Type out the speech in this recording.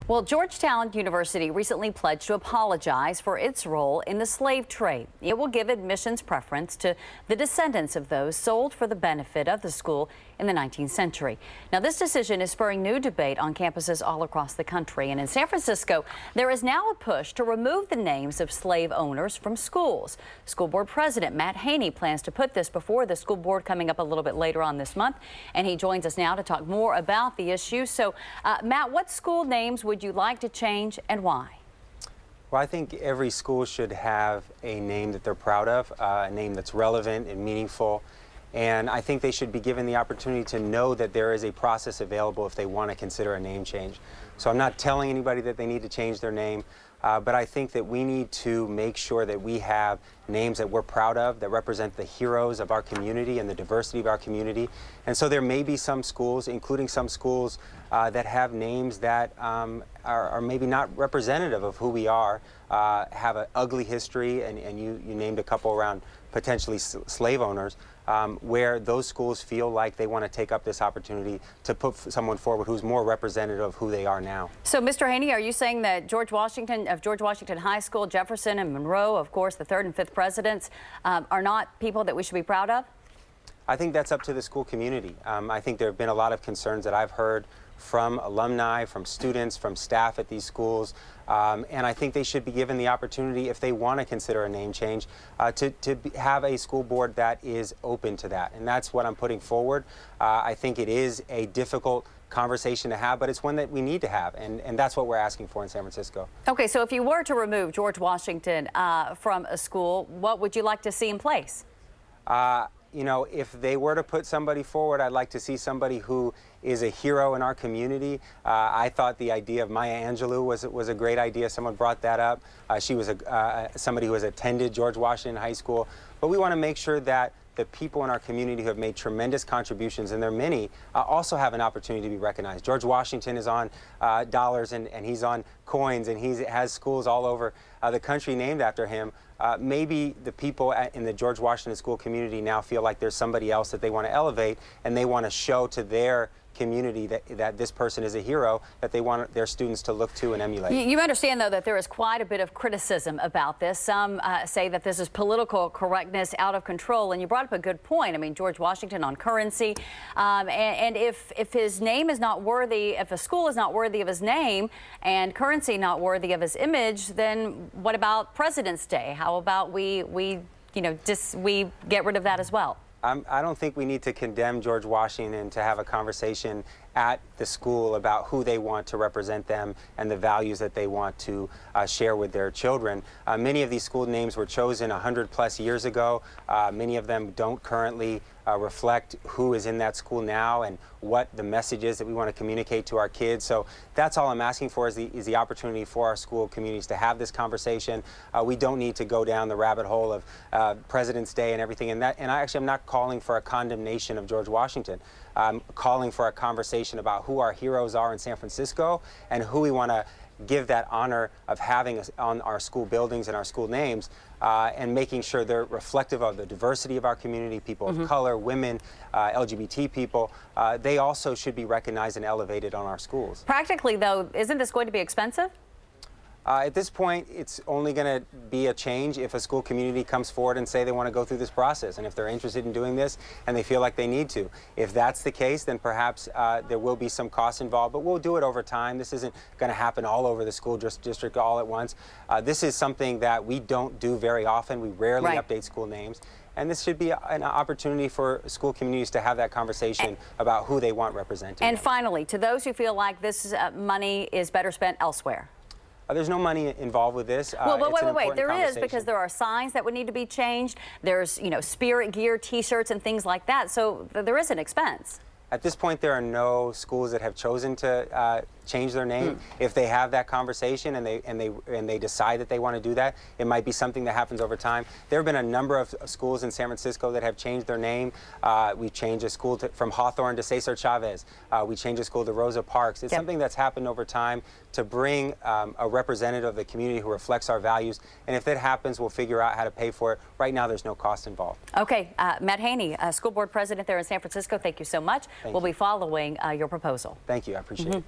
Well, Georgetown University recently pledged to apologize for its role in the slave trade. It will give admissions preference to the descendants of those sold for the benefit of the school in the 19th century. Now, this decision is spurring new debate on campuses all across the country. And in San Francisco, there is now a push to remove the names of slave owners from schools. School board president Matt Haney plans to put this before the school board coming up a little bit later on this month. And he joins us now to talk more about the issue. So, Matt, what school names would you like to change and why? Well, I think every school should have a name that they're proud of, a name that's relevant and meaningful. And I think they should be given the opportunity to know that there is a process available if they want to consider a name change. So I'm not telling anybody that they need to change their name, but I think that we need to make sure that we have names that we're proud of, that represent the heroes of our community and the diversity of our community. And so there may be some schools, including some schools that have names that are maybe not representative of who we are, have an ugly history, and you named a couple around potentially slave owners, where those schools feel like they want to take up this opportunity to put someone forward who's more representative of who they are now. So, Mr. Haney, are you saying that George Washington High School, Jefferson and Monroe, of course, the third and fifth presidents, are not people that we should be proud of? I think that's up to the school community. I think there have been a lot of concerns that I've heard from alumni, from students, from staff at these schools, and I think they should be given the opportunity, if they want to consider a name change, to have a school board that is open to that. And that's what I'm putting forward. I think it is a difficult conversation to have, but it's one that we need to have, and that's what we're asking for in San Francisco. Okay, so if you were to remove George Washington from a school, what would you like to see in place? You know, if they were to put somebody forward, I'd like to see somebody who is a hero in our community. I thought the idea of Maya Angelou was a great idea. Someone brought that up. She was somebody who has attended George Washington High School. But we want to make sure that the people in our community who have made tremendous contributions, and there are many, also have an opportunity to be recognized. George Washington is on dollars, and he's on coins, and he has schools all over the country named after him. Maybe the people in the George Washington School community now feel like there's somebody else that they want to elevate, and they want to show to their community that this person is a hero that they want their students to look to and emulate. You understand, though, that there is quite a bit of criticism about this. Some say that this is political correctness out of control, and you brought up a good point. I mean, George Washington on currency, and if his name is not worthy, if a school is not worthy of his name and currency not worthy of his image, then what about President's Day? How about we get rid of that as well? I don't think we need to condemn George Washington to have a conversation at the school about who they want to represent them and the values that they want to share with their children. Many of these school names were chosen 100+ years ago. Many of them don't currently reflect who is in that school now and what the message is that we want to communicate to our kids. So that's all I'm asking for, is the opportunity for our school communities to have this conversation. We don't need to go down the rabbit hole of President's Day and everything. And I'm not calling for a condemnation of George Washington. I'm calling for a conversation about who our heroes are in San Francisco and who we want to give that honor of having on our school buildings and our school names, and making sure they're reflective of the diversity of our community, people of color, women, LGBT people. They also should be recognized and elevated on our schools. Practically, though, isn't this going to be expensive? At this point, it's only going to be a change if a school community comes forward and say they want to go through this process, and if they're interested in doing this and they feel like they need to. If that's the case, then perhaps there will be some costs involved, but we'll do it over time. This isn't going to happen all over the school district all at once. This is something that we don't do very often. We rarely update school names. And this should be an opportunity for school communities to have that conversation about who they want represented. And finally, to those who feel like this money is better spent elsewhere. There's no money involved with this. Well, but wait. There is, because there are signs that would need to be changed. There's, spirit gear, T-shirts, and things like that. So there is an expense. At this point, there are no schools that have chosen to change their name. If they have that conversation and they decide that they want to do that, it might be something that happens over time. There have been a number of schools in San Francisco that have changed their name. We changed a school from Hawthorne to Cesar Chavez. We changed a school to Rosa Parks. It's something that's happened over time to bring a representative of the community who reflects our values. And if that happens, we'll figure out how to pay for it. Right now, there's no cost involved. Okay, Matt Haney, school board president there in San Francisco, thank you so much. We'll be following your proposal. Thank you. I appreciate it.